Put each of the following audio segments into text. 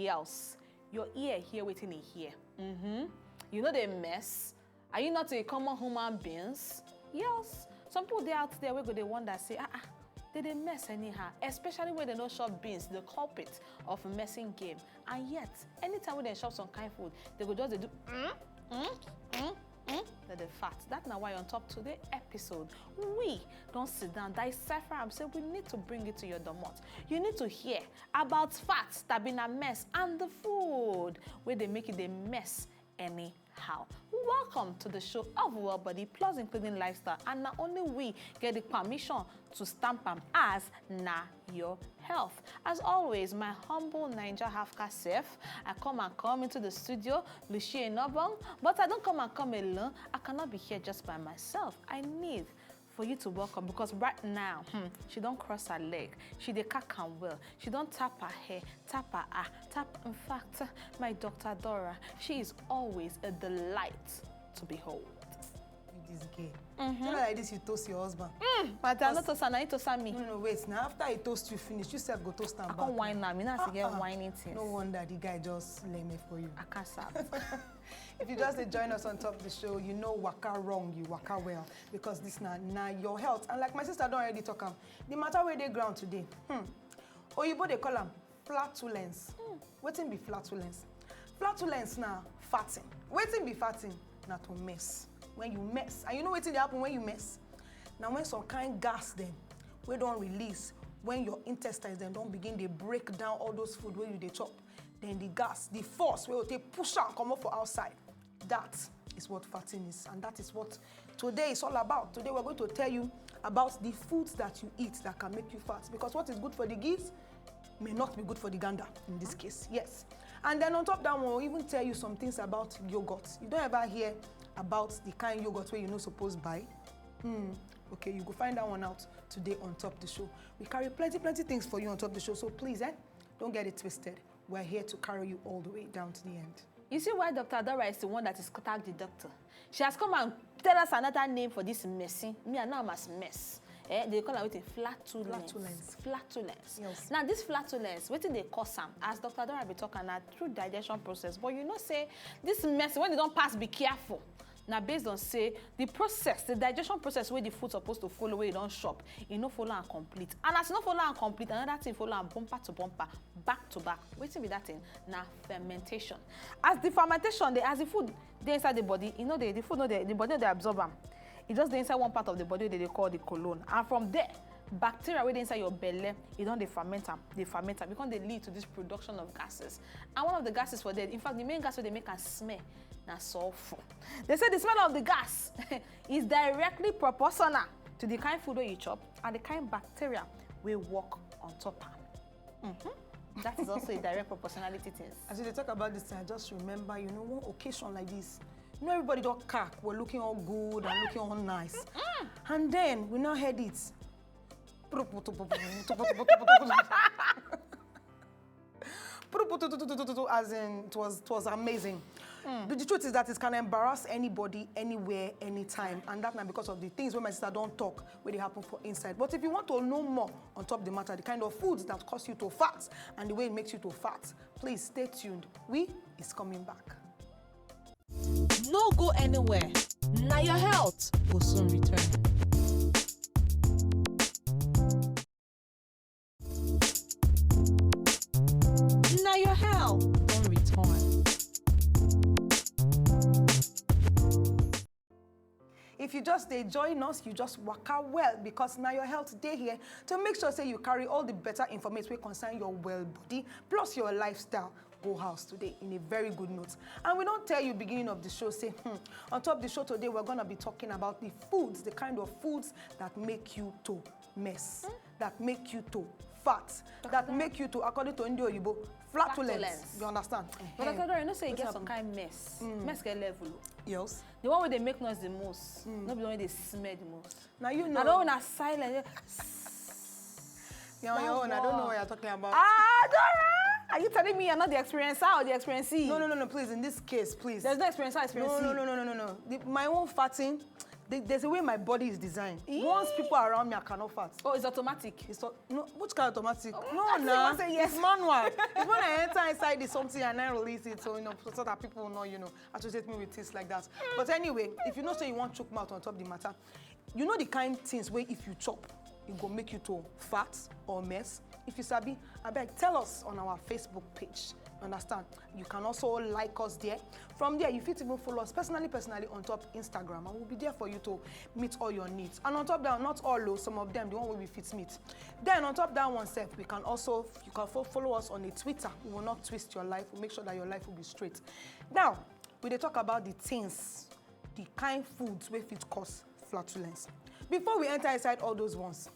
else. Your ear hear waiting in here. You know they mess. Are you not a common human beings? Yes. Some people they out there they wonder say they mess anyhow, especially when they know shop beans, the culprit of a messing game. And yet, anytime when they shop some kind of food, they go just they do they're fat. That's not why on top today's episode, we don't sit down, decipher and say we need to bring it to your domot. You need to hear about fats that been a mess and the food where they make it a mess anyhow. Welcome to the show of Well Body Plus including lifestyle, and not only we get the permission to stamp them as na your health. As always, my humble Naija half-caste self, I come into the studio, Lucia Inobong, but I don't come alone. I cannot be here just by myself. I need for you to welcome, because right now, she don't cross her leg. She dey cack am well. She don't tap her hair, tap her tap. In fact, my Dr. Dora, she is always a delight to behold. This gay. You know like this, you toast your husband. But I'm not toasting, I need to toast me. No, wait. Now after he toast you finish, you self go toast and back. I can't whine now. Me not to get whining things. No wonder the guy just lame it for you. I can't serve. If you just join us on top of the show, you know waka wrong, you waka well, because this now your health. And like my sister don't already talk the matter where they ground today. Oyibo they call them flatulence. Wetin be flatulence? Flatulence now fatting. Wetin be fatting? Not to mess. When you mess, and you know wetin dey happen when you mess? Now when some kind gas then we don't release, when your intestines then don't begin, they break down all those food where you they chop, then the gas, the force where they push out come up for outside. That is what fatting is, and that is what today is all about. Today we're going to tell you about the foods that you eat that can make you fat, because what is good for the geese may not be good for the gander in this case. Yes. And then on top of that one, we'll even tell you some things about yogurt. You don't ever hear about the kind of yogurt where you're not supposed to buy. Okay, you go find that one out today on top of the show. We carry plenty things for you on top of the show, so please, don't get it twisted. We're here to carry you all the way down to the end. You see why Dr. Dora is the one that is tagged the doctor? She has come and tell us another name for this messy. Me and now must mess. They call it flatulence. Yes. Now this flatulence, what they cause them? As Dr. Dora be talking now through digestion process. But you know, say this mess when they don't pass, be careful. Now based on say the process, the digestion process where the food supposed to follow where you don't shop, you no follow and complete. And as you no follow and complete, another thing follow and bumper to bumper, back to back. Waiting be that thing now fermentation. As the fermentation, as the food they inside the body, you know the food no the body they absorb them. It just the inside one part of the body that they call the colon. And from there, bacteria within inside your belly, it don't they ferment them because they lead to this production of gases. And one of the gases for that, in fact, the main gas they make a smell. Now sulfur. They say the smell of the gas is directly proportional to the kind of food you chop and the kind of bacteria we work on top of. That is also a direct proportionality thing. As you talk about this, I just remember, one occasion like this. Everybody don't cack. We're looking all good and looking all nice. And then we now heard it. As in, it was amazing. The truth is that it can embarrass anybody, anywhere, anytime. And that's not because of the things where my sister don't talk, where they happen for inside. But if you want to know more on top of the matter, the kind of foods that cause you to fat and the way it makes you to fat, please stay tuned. We is coming back. No go anywhere. Now your health will soon return. Now your health will return. If you just join us, you just waka well, because now your health day here to make sure say you carry all the better information we concern your well body plus your lifestyle. Go house today in a very good note. And we don't tell you beginning of the show, say, on top of the show today, we're going to be talking about the foods, the kind of foods that make you to mess, that make you to fat, that make you to, according to Indio Oyibo, flatulence. You understand? But Dr. you know say you get some kind of mess. Mess get level. Yes. The one where they make noise the most, not the one where they smell the most. Now you know. I don't want to silent. You're on your own. I don't know what you're talking about. Dora! Are you telling me you're not the experiencer or the experiencee? No, please. In this case, please. There's no experiencer, experience. No. My own fatting there's a way my body is designed. Once people are around me, I cannot fart. Oh, it's automatic. No, which kind of automatic? Oh, No, nah. say yes. It's manual. It's when I enter inside the something and I release it, so so that people will not, associate me with things like that. But anyway, if you know say you want choke mouth on top of the matter, you know the kind things where if you chop, it go make you to fat or mess. If you sabi, I beg, tell us on our Facebook page. Understand? You can also like us there. From there, you fit even follow us personally on top Instagram, and we'll be there for you to meet all your needs. And on top that, not all though, some of them, the one where we fit meet. Then on top that one self, you can follow us on a Twitter. We will not twist your life. We'll make sure that your life will be straight. Now, we dey talk about the things, the kind foods where fit cause flatulence. Before we enter inside all those ones,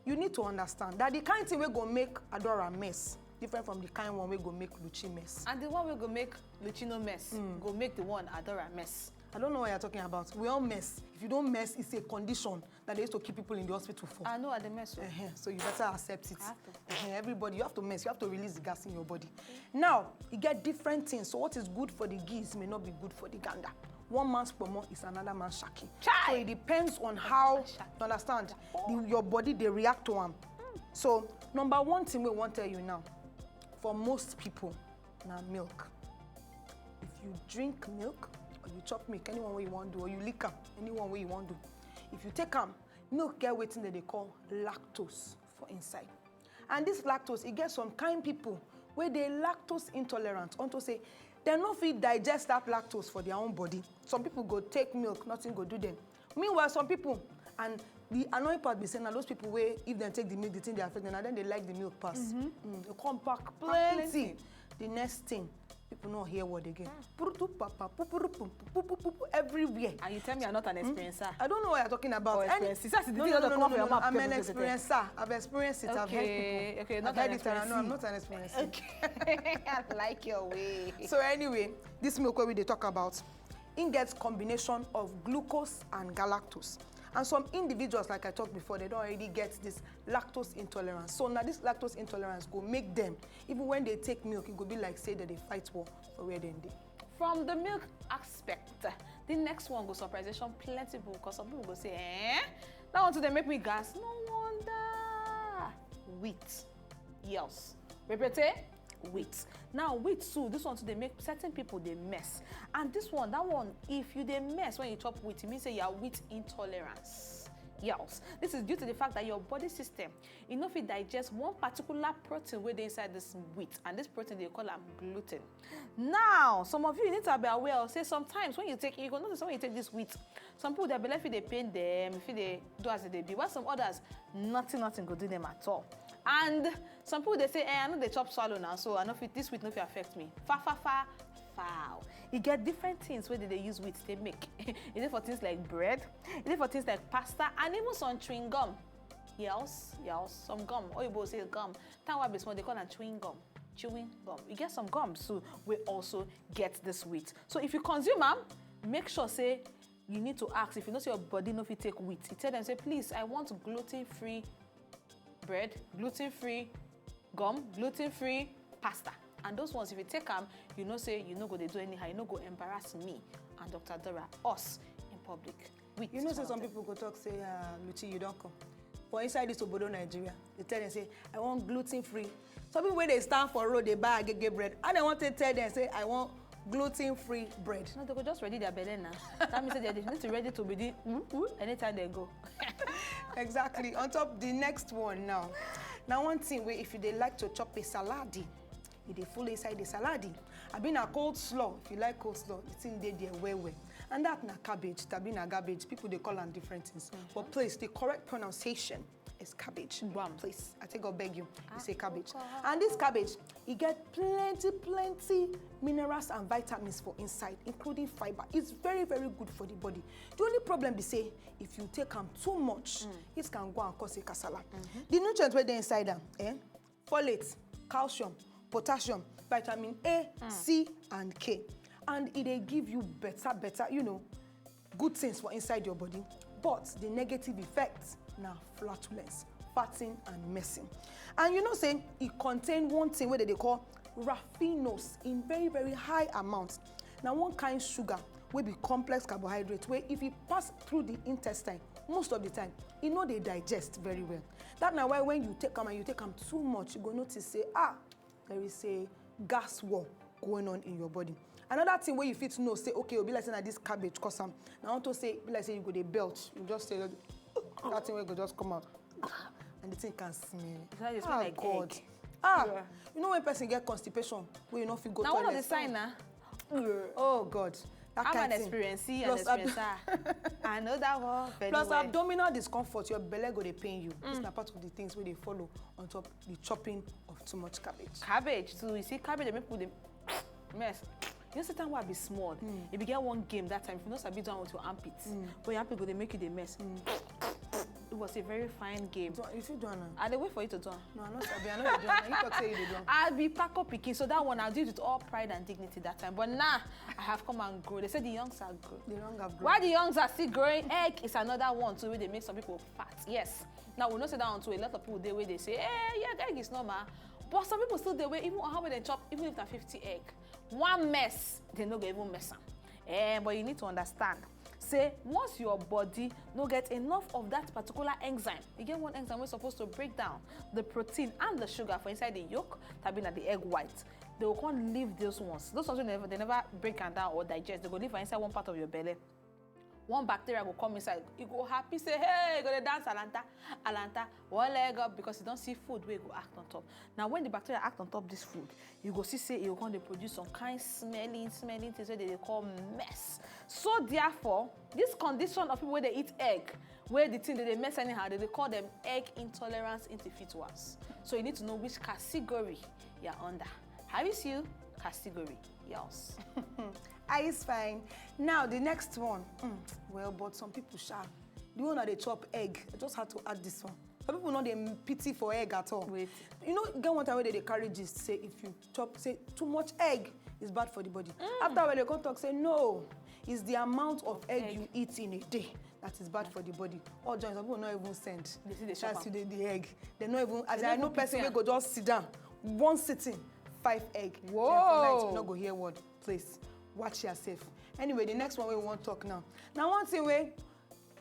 you need to understand that the kind thing we go make Adora mess different from the kind one we go make Luchi mess. And the one we go make Luchino mess, go make the one Adora mess. I don't know what you're talking about. We all mess. If you don't mess, it's a condition that they used to keep people in the hospital for. I know I mess. So you better accept it. Everybody, you have to mess. You have to release the gas in your body. Now, you get different things. So what is good for the geese may not be good for the gander. One man's pomo is another man's shaki. So it depends on how, you understand, your body, they react to them. So, number one thing we want to tell you now, for most people, now milk. If you drink milk, or you chop milk, anyone way you want to do, or you lick up, anyone way you want to do. If you take milk get waiting that they call lactose for inside. And this lactose, it gets some kind people where they lactose intolerant. On to say, they no fit digest that lactose for their own body. Some people go take milk, nothing go do them. Meanwhile, some people, and the annoying part be saying that those people where if they take the milk, the thing they affect them, and then they like the milk pass. They come back plenty. The next thing, people don't hear what again. Everywhere. And you tell me you're not an experiencer. I don't know what you're talking about. No, I'm an experiencer. I've experienced it. I've heard people. Okay, not an experiencer. No, I'm not an experiencer. Okay. I like your way. So anyway, this milk where we talk about, it gets combination of glucose and galactose. And some individuals, like I talked before, they don't already get this lactose intolerance. So now this lactose intolerance will make them, even when they take milk, it will be like say that they fight war for where they dey. From the milk aspect, the next one go surprisation plenty people, because some people go say, that one they make me gas. No wonder. Wheat. Yes. Repeat. Wheat. Now wheat too, this one too, they make certain people they mess. And this one, that one, if you they mess when you chop wheat, it means say you are wheat intolerance. Yes. This is due to the fact that your body system, if it digests one particular protein within inside this wheat, and this protein they call gluten. Now, some of you need to be aware, say sometimes when you take, you go notice when you take this wheat, some people they believe if they pain them, if they do as they be, while some others, nothing go do them at all. And some people they say, I know they chop swallow now, so I know this wheat no fit affect me. Foul. You get different things where they use wheat they make. Is it for things like bread? Is it for things like pasta? And even some chewing gum. Yes, some gum. Oyibo say gum. Time why small they call it chewing gum. Chewing gum. You get some gums, so we also get this wheat. So if you consume them, make sure say you need to ask if you know say your body no fit take wheat. You tell them say, please, I want gluten-free bread, gluten-free gum, gluten-free pasta. And those ones, if you take them, you know say you no go they do anyhow, you no go embarrass me and Dr. Dora, us in public. You know say some people go talk say, Luchi, you don't come. For inside this Obodo Nigeria, they tell them say, I want gluten-free. Some people when they stand for road, they buy agege bread. And they want to tell them say, I want gluten-free bread. No, they go just ready their belly now. That means they need to ready to be anytime they go. Exactly. On top, the next one now. Now one thing where if you they like to chop a salad, you dey full inside the salad. I been a cold slaw. If you like cold slaw, it's in there well. And that na cabbage, that been a garbage. People they call them different things. But please, the correct pronunciation is cabbage. Please, I think I'll beg you. You say cabbage. And this cabbage, it get plenty minerals and vitamins for inside, including fiber. It's very good for the body. The only problem they say, if you take them too much, it can go and cause a kasala. The nutrients where they inside them, folate, calcium, potassium, vitamin A, C, and K. And it give you better, good things for inside your body. But the negative effects, now flatulence, farting, and messing. And say it contains one thing where they call raffinose in very high amounts. Now one kind sugar wey be complex carbohydrate wey if e pass through the intestine most of the time e no dey digest very well. That na why when you take am and you take am too much, you go notice say there is a gas war going on in your body. Another thing wey you fit know say okay, e be like say na this cabbage cause am. Na unto say e be like say you go dey belch, you just say that thing wey go just come out and the thing can smell. Smell like God. egg. Yeah. You know when person get constipation wey you no fit go toilet. Now one of the sign na. Oh God. That I'm kind an thing. experiencer. I know that one very Plus well. abdominal discomfort, your belly go dey pain you. This na part of the things wey dey follow on top the chopping of too much cabbage. Cabbage too. You see cabbage, they make people dey mess. You know, certain one be small. If you get one game that time, if you know sabi do am with your armpits, but your armpit go dey make you dey mess. It was a very fine game. You fit do am now? I dey wait for you to do am. No, I no sabi. I know you do am. You talk say you dey do am. I'll be Paco pikin, so that one I'll do it with all pride and dignity that time. But now I have come and grow. They say the youngs are grow. The young have grown. While the youngs are still growing, egg is another one too where they make some people fat. Yes. Now we know say that one too. A lot of people they where they say, yeah, egg is normal. But some people still they way even how they chop, even if they're 50 egg, one mess they no go even mess am. But you need to understand. Say once your body no get enough of that particular enzyme, you get one enzyme we're supposed to break down the protein and the sugar for inside the yolk, that being at the egg white. They will can't leave those ones. Those ones they never break them down or digest. They go live inside one part of your belly. One bacteria will come inside. You go happy, say, hey, go to dance, Alanta, one leg up because you don't see food where you go act on top. Now, when the bacteria act on top this food, you go see, say, you're going to produce some kind smelling things where they call mess. So, therefore, this condition of people where they eat egg, where the thing that they mess anyhow, they call them egg intolerance individuals. So, you need to know which category you're under. Have you seen category? Yes. Is fine. Now the next one. Well, but some people sharp. The one that they chop egg. I just had to add this one. Some people know they pity for egg at all. Wait. You know, get one time where they carry gist say if you chop say too much egg is bad for the body. After when they come talk say no, it's the amount of egg you eat in a day that is bad for the body. All joints, some people not even send. They see the shop the egg. They not even. As They I don't know even person pity will go just sit down, one sitting, 5 egg. Whoa. Then for night, you not go hear word. Please watch yourself. Anyway, the next one we want to talk now. Now one thing where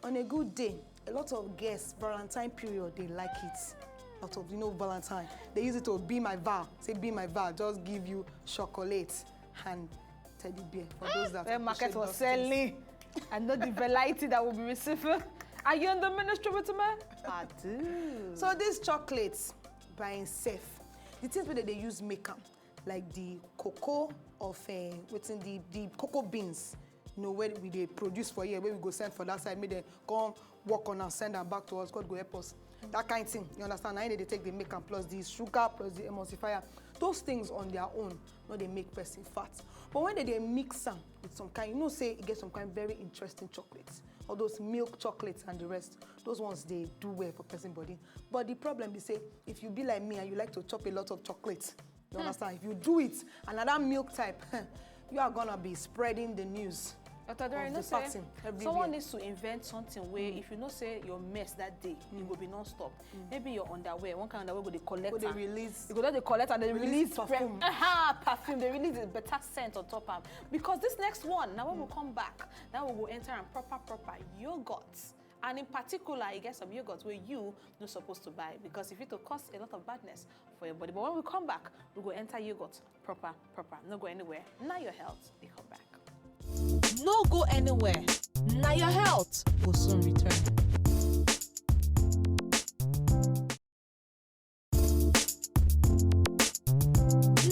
on a good day, a lot of guests Valentine period they like it. A lot of Valentine. They use it to be my val. Say be my val. Just give you chocolate and teddy bear for those that. The market appreciate was those things. selling. And not the variety that will be receiving. Are you in the ministry with me? I do. So these chocolates by itself, the things where they use make them, like the cocoa of the cocoa beans, where we they produce for here, where we go send for that side, make them come work on and send them back to us. God go help us. That kind of thing, you understand? Now they take the make them plus the sugar plus the emulsifier. Those things on their own, no, they make person fat. But when they mix them with some kind, say you get some kind of very interesting chocolates. All those milk chocolates and the rest, those ones they do well for person body. But the problem is say, if you be like me and you like to chop a lot of chocolates, you understand? If you do it, another milk type, you are gonna be spreading the news. Dr. Dora, of the say pattern everywhere. someone needs to invent something where if you say your mess that day, you will be non-stop. Maybe your underwear, one kind of underwear go they collect. Go they release. You go they collect and they release perfume. Perfume. They release a better scent on top of. Because this next one, now when we come back, now we will enter and proper yogurts. And in particular, you get some yogurts where you not supposed to buy because if it will cause a lot of badness for your body. But when we come back, we go enter yogurt proper. No go anywhere. Now your health, we come back. No go anywhere. Now your health will soon return.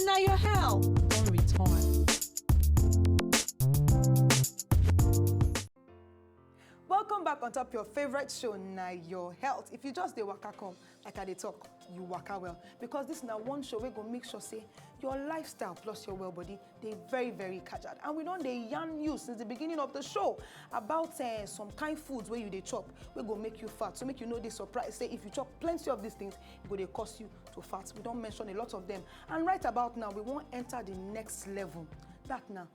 Now your health will return. Welcome back on top your favorite show, Now Your Health. If you just dey waka come, like I dey talk, you waka well. Because this is now one show we go make sure say your lifestyle plus your well body, they very, very casual. And we don't dey yarn you since the beginning of the show about some kind foods where you dey chop, we go make you fat. So make you know this surprise. Say if you chop plenty of these things, it go dey cause you to fat. We don't mention a lot of them. And right about now, we won't enter the next level. That now,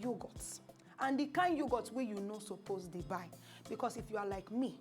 yogurts. And the kind yogurt where you no suppose they buy. Because if you are like me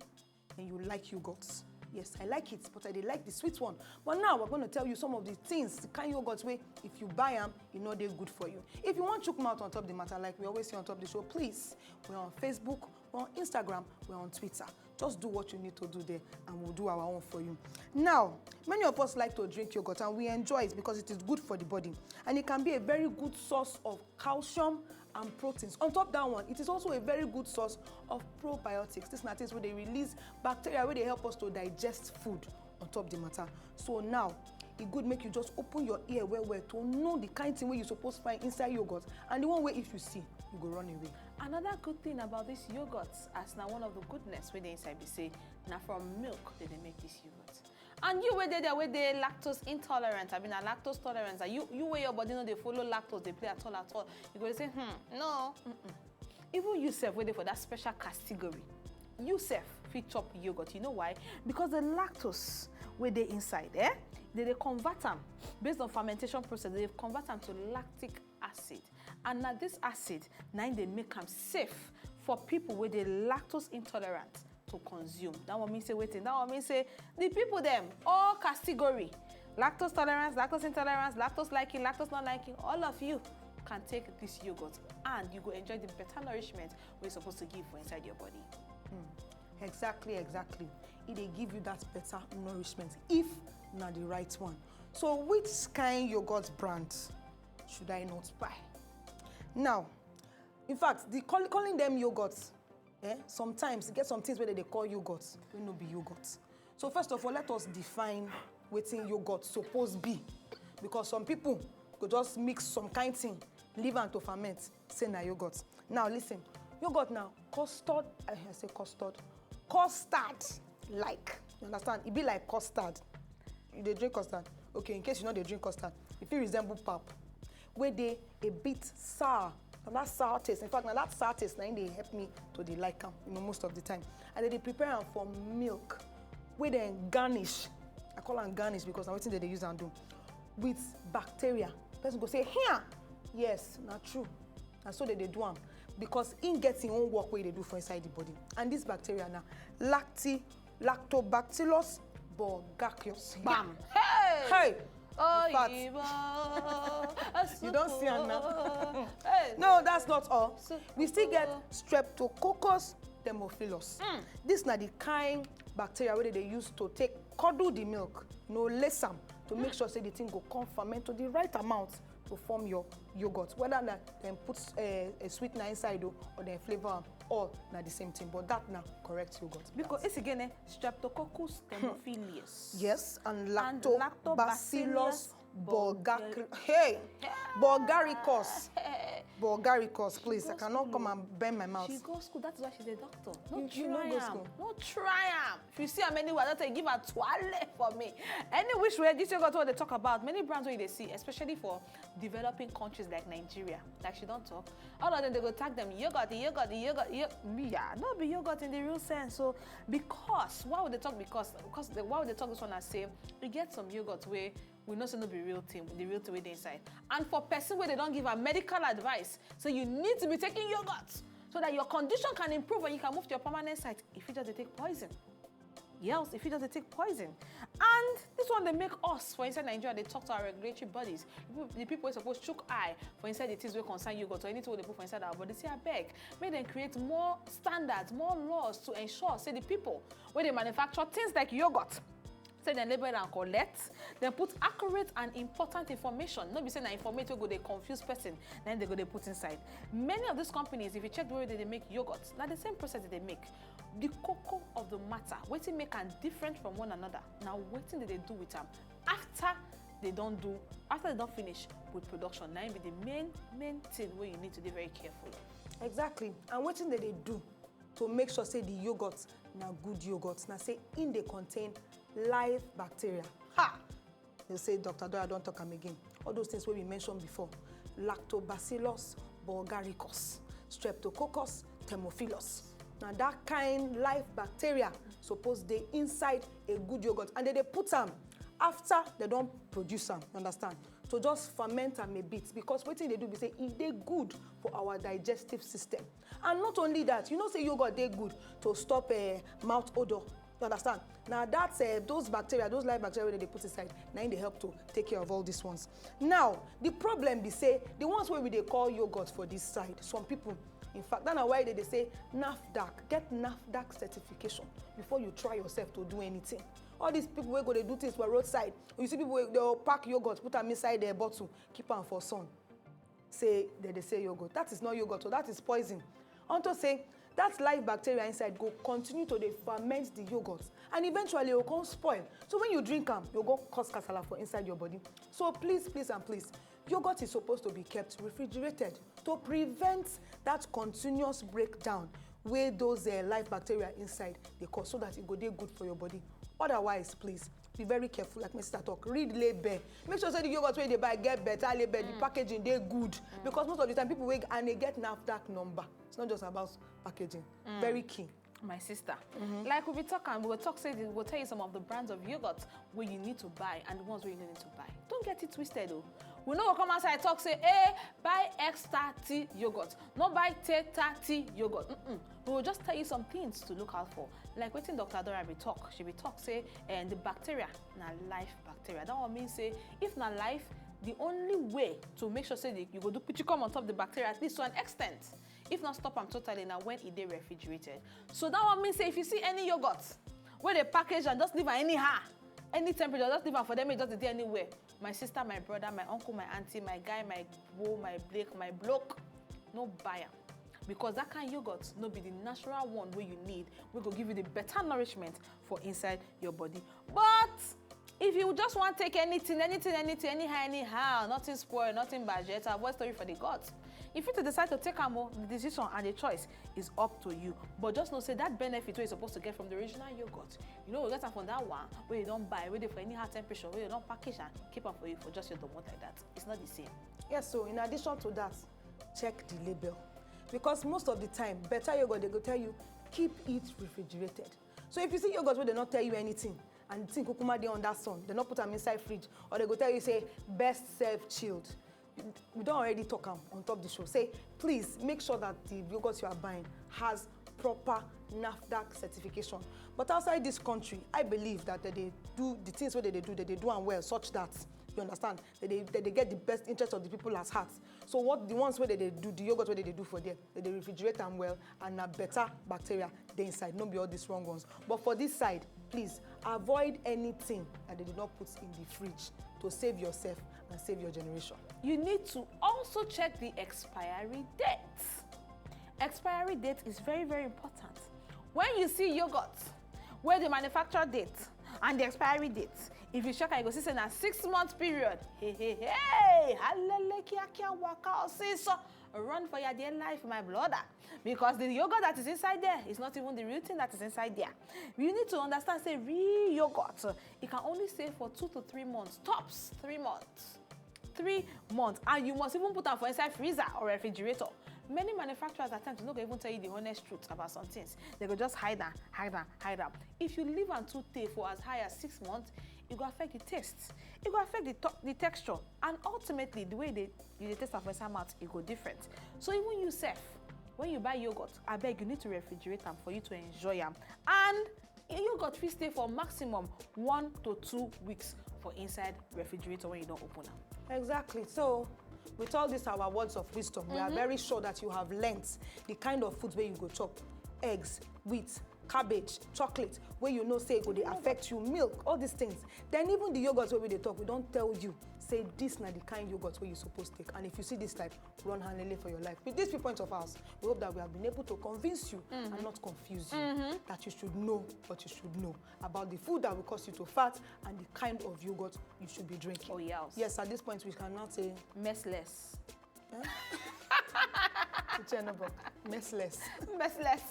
and you like yogurts, Yes, I like it, but I dey like the sweet one. But now we're going to tell you some of the things, the kind yogurts wey if you buy them, you know they're good for you. If you want chook mouth on top the matter, like we always say on top the show, please, we're on Facebook, we're on Instagram, we're on Twitter. Just do what you need to do there, and we'll do our own for you. Now, many of us like to drink yogurt, and we enjoy it because it is good for the body. And it can be a very good source of calcium and proteins. On top of that one, it is also a very good source of probiotics. These are things where they release bacteria, where they help us to digest food on top of the matter. So now, it good make you just open your ear well to know the kind of thing where you're supposed to find inside yogurt, and the one where if you see, you go run away. Another good thing about these yogurts, as now one of the goodness where they inside be say, now from milk they make this yogurt. And you where they lactose intolerant, I mean a lactose tolerance, you where your body know they follow lactose, they play at all. You go to say, no. Even you self where they for that special category, you self fit chop yogurt. You know why? Because the lactose where they inside, they convert them based on fermentation process. They convert them to lactic acid, and now this acid now they make them safe for people where they lactose intolerant to consume. That one means say waiting. That one means say the people them all category, lactose tolerance, lactose intolerance, lactose liking, lactose not liking. All of you can take this yogurt and you go enjoy the better nourishment we're supposed to give for inside your body. Exactly. It dey give you that better nourishment if not the right one. So which kind yogurt brand should I not buy? Now, in fact, calling them yogurts, sometimes get some things where they call yogurts, will not be yogurts. So first of all, let us define wetin yogurt suppose be, because some people go just mix some kind thing, leave am to ferment, say na yogurt. Now listen, yogurt now, custard, I say custard like, you understand? It be like custard. You dey drink custard? Okay, in case you know they drink custard, if it resemble pap, where they a bit sour, and that sour taste. In fact, now that sour taste, now they help me to the like them, most of the time. And then they prepare them for milk, where they garnish. I call them garnish because I'm waiting that they use and do with bacteria. Person go say, here, yes, not true. And so they do them because in gets own work where they do for inside the body. And this bacteria now, lactobacillus bulgaricus. Bam! Hey! Oh, you don't see her now. No, that's not all. We still get streptococcus thermophilus. This na the kind bacteria where they use to take curdle the milk, lace them to make sure say the thing go come ferment to the right amount to form your yogurt. Whether that then put a sweetener inside or then flavor, all na the same thing. But that now correct yogurt. Because it's again streptococcus thermophilus. Yes, and lactobacillus bulgaricus. Hey, bulgaricus. Bulgaricus, please. I cannot come and bend my mouth. She goes school. That's why she's a doctor. You not go school. Don't try am. If you see how many words, don't give her toilet for me. Any which way this yogurt what they talk about, many brands where they see, especially for developing countries like Nigeria, like she don't talk. All of them they go tag them yogurt. Yeah, not be yogurt in the real sense. So because why would they talk? Why would they talk this one and say we get some yogurt where we know it's not be real thing, the real thing with the inside. And for person where they don't give a medical advice, so you need to be taking yogurt so that your condition can improve and you can move to your permanent site. If you just take poison. Yes, if you just take poison. And this one they make us for inside Nigeria, they talk to our regulatory bodies. The people are supposed to chook eye for inside the things we concern yogurt or anything they put for inside our body. Say I beg, may them create more standards, more laws to ensure, say the people where they manufacture things like yogurt. Say they label and collect, then put accurate and important information. Not be saying that information go they confuse person, then they go they put inside. Many of these companies, if you check the way they make yogurt, now the same process that they make. The cocoa of the matter, what it make them different from one another. Now waiting that they do with them after they don't finish with production. Now it be the main thing where you need to be very careful. Exactly. And what thing that they do to make sure say the yogurts now good yogurts now say in they contain live bacteria. Ha! They'll say, Dr. Doya, don't talk them again. All those things where we mentioned before. Lactobacillus bulgaricus, streptococcus thermophilus. Now that kind live bacteria suppose they inside a good yogurt and then they put them after they don't produce them, understand? So just ferment them a bit because what they do is say they good for our digestive system. And not only that, say yogurt they good to stop mouth odor. You understand? Now that's those bacteria, those live bacteria that they put inside, now they help to take care of all these ones. Now, the problem be say, the ones where we they call yogurt for this side, some people, in fact, that's why they say NAFDAC, get NAFDAC certification before you try yourself to do anything. All these people where go they do things for roadside, you see people they'll pack yogurt, put them inside their bottle, keep them for sun. Say they say yogurt. That is not yogurt, so that is poison. Unto say that live bacteria inside go continue to ferment the yogurt, and eventually it will come spoil. So when you drink them, you'll go cause casala for inside your body. So please, please, and please, yogurt is supposed to be kept refrigerated to prevent that continuous breakdown where those live bacteria inside they cause, so that it go dey good for your body. Otherwise, please be very careful. Like my sister talk, read label. Make sure say the yogurt wey they buy get better label. The packaging they good, because most of the time people wait and they get NAFDAC number. It's not just about packaging. Very key. My sister, like we will tell you some of the brands of yogurt where you need to buy and the ones where you don't need to buy. Don't get it twisted though. We know come outside talk say, hey, buy extra tea yogurt, not buy Theta tea yogurt. We will just tell you some things to look out for. Like waiting Dr. Dora be talk, she be talk say, and the bacteria na life bacteria. That one means say, if na life, the only way to make sure say you go do put you come on top of the bacteria at least to an extent. If not stop them totally now when it is refrigerated. So that one means say if you see any yogurt where they package and just leave it anyhow, any temperature, just leave it for them, it just there anywhere. My sister, my brother, my uncle, my auntie, my guy, my bro, my Blake, my bloke, no buyer. Because that kind of yogurt no be the natural one where you need. We go give you the better nourishment for inside your body. But if you just want to take anything, anyhow, nothing spoil, nothing budget, avoid story for the gods. If you decide to take the decision and the choice is up to you. But just know say that benefit where you're supposed to get from the original yogurt, you know, you get them from that one where you don't buy, where they for any high temperature, where you don't package and keep them for you for just your domot like that. It's not the same. Yes, so in addition to that, check the label. Because most of the time, better yogurt, they go tell you, keep it refrigerated. So if you see yogurt where they not tell you anything, and think kukuma they on that sun, they not put them inside fridge, or they go tell you, say, best served chilled. We don't already talk on top of the show. Say, please make sure that the yogurt you are buying has proper NAFDAC certification. But outside this country, I believe that they do the things where they do them well, such that, you understand, they get the best interest of the people as heart. So what the ones where they do, the yogurt where they do for them, they refrigerate them well and a better bacteria they inside, not be all these wrong ones. But for this side, please avoid anything that they did not put in the fridge to save yourself and save your generation. You need to also check the expiry date. Expiry date is very, very important. When you see yogurt, where the manufacture date and the expiry date, if you check, you go see in a 6-month period. Hey, run for your dear life, my brother. Because the yogurt that is inside there is not even the real thing that is inside there. You need to understand, say, real yogurt, it can only stay for 2 to 3 months, tops 3 months. 3 months, and you must even put them for inside freezer or refrigerator. Many manufacturers at times do not even tell you the honest truth about some things. They go just hide them. If you leave them too thick for as high as 6 months, it will affect the taste. It will affect the texture, and ultimately the way you taste of inside mouth, it go different. So even you self, when you buy yogurt, I beg you need to refrigerate them for you to enjoy them. And yogurt will stay for maximum 1 to 2 weeks for inside refrigerator when you don't open them. Exactly. So with all these our words of wisdom, we are very sure that you have learnt the kind of food where you go chop. Eggs, wheat, cabbage, chocolate, where you know say go they affect you, milk, all these things. Then even the yogurt where we they talk, we don't tell you, say this na the kind yogurt where you supposed to take. And if you see this type, run handily for your life. With these 3 points of ours, we hope that we have been able to convince you and not confuse you, that you should know what you should know about the food that will cause you to fat and the kind of yogurt you should be drinking. Oh yes. Yes, at this point we cannot say mess less. Mess less. Mess less.